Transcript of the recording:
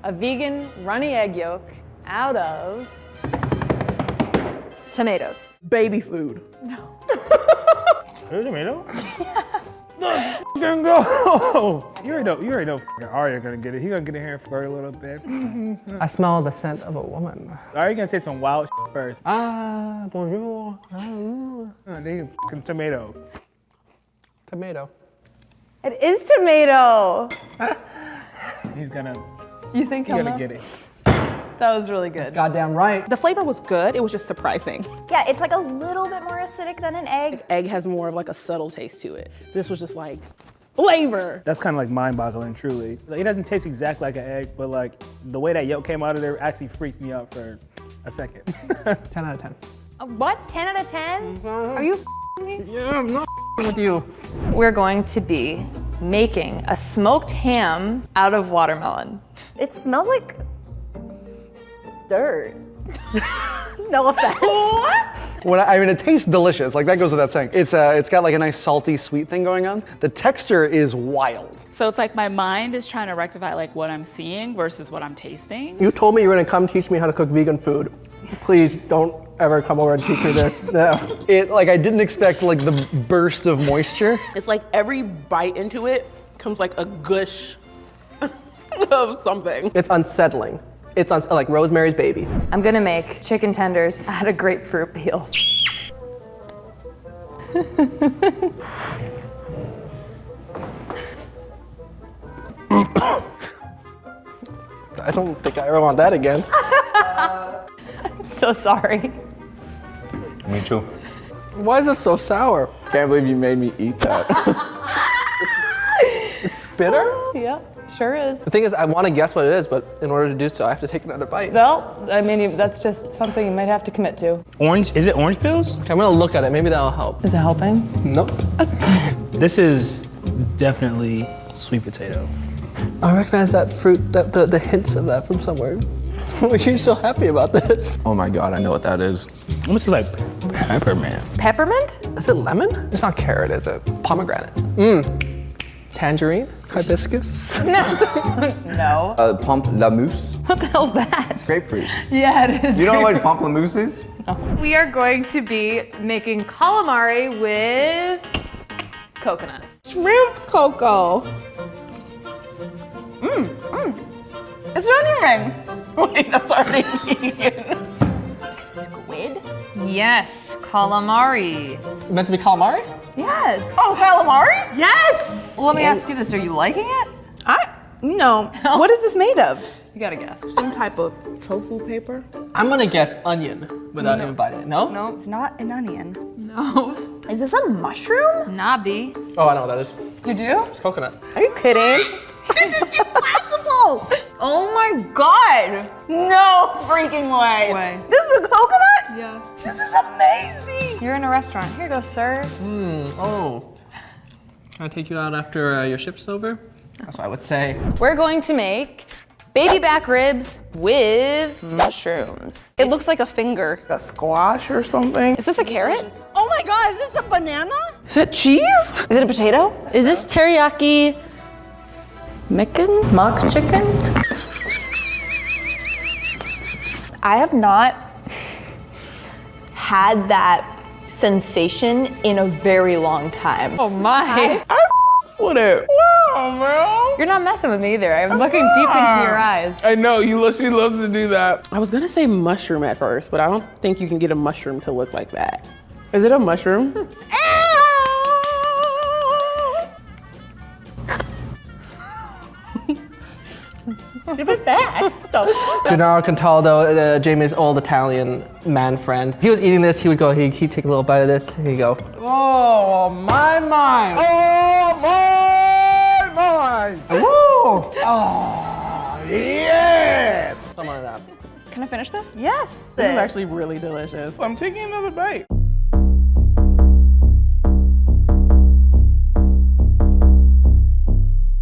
a vegan runny egg yolk out of tomatoes. Baby food. No. Tomato? Let's f***ing go! You already know f***ing Arya gonna get it. He gonna get in here and flirt a little bit. I smell the scent of a woman. Arya gonna say some wild shit first. Ah, bonjour. Then f***ing tomato. Tomato. It is tomato. He's gonna get it. That was really good. Goddamn right. The flavor was good, it was just surprising. Yeah, it's like a little bit more acidic than an egg. Egg has more of like a subtle taste to it. This was just like flavor. That's kind of like mind-boggling, truly. Like, it doesn't taste exactly like an egg, but like the way that yolk came out of there actually freaked me out for a second. 10 out of 10. What? 10 out of 10? Are you f***ing me? Yeah, I'm not with you. We're going to be making a smoked ham out of watermelon. It smells like dirt. No offense. I mean, it tastes delicious. Like that goes without saying. It's got like a nice salty, sweet thing going on. The texture is wild. So it's like my mind is trying to rectify like what I'm seeing versus what I'm tasting. You told me you were gonna come teach me how to cook vegan food. Please don't ever come over and teach me this. No. I didn't expect like the burst of moisture. It's like every bite into it comes like a gush of something. It's unsettling. It's like Rosemary's Baby. I'm gonna make chicken tenders out of grapefruit peels. I don't think I ever want that again. I'm so sorry. Me too. Why is it so sour? Can't believe you made me eat that. It's bitter? Yeah, sure is. The thing is, I want to guess what it is, but in order to do so, I have to take another bite. Well, I mean, that's just something you might have to commit to. Orange, is it orange peels? Okay, I'm gonna look at it. Maybe that'll help. Is it helping? Nope. This is definitely sweet potato. I recognize that fruit, the hints of that from somewhere. You're so happy about this. Oh my God, I know what that is. Almost like peppermint. Peppermint? Is it lemon? It's not carrot, is it? Pomegranate. Tangerine? Hibiscus? No. Pamplemousse. What the hell's that? It's grapefruit. Yeah, it is. You don't know what pamplemousse is? We are going to be making calamari with coconuts. Shrimp cocoa. It's an onion ring. Wait, that's already vegan. Squid? Yes, calamari. Meant to be calamari? Yes. Oh, calamari? Yes. Let me ask you this: are you liking it? No. What is this made of? You gotta guess. Some type of tofu paper? I'm gonna guess onion without even biting it. No? No. It's not an onion. No. Is this a mushroom? Nabi. Oh, I know what that is. You do? It's coconut. Are you kidding? Impossible! Oh my god. No freaking way. This is a coconut? Yeah. This is amazing. You're in a restaurant. Here you go, sir. Oh. Can I take you out after your shift's over? That's what I would say. We're going to make baby back ribs with mushrooms. It looks like a finger. A squash or something. Is this a carrot? Oh my God, is this a banana? Is it cheese? Is it a potato? Is this teriyaki Mock chicken? I have not had that sensation in a very long time. Oh my. With it. Wow, man. You're not messing with me either. I'm looking deep into your eyes. I know, she loves to do that. I was gonna say mushroom at first, but I don't think you can get a mushroom to look like that. Is it a mushroom? Give it back. Gennaro Cataldo, Jamie's old Italian man friend. He was eating this, he'd take a little bite of this, he'd go, oh, my mind. Oh, my mind. Woo! Oh, yes. Something like that. Can I finish this? Yes. This is actually really delicious. I'm taking another bite.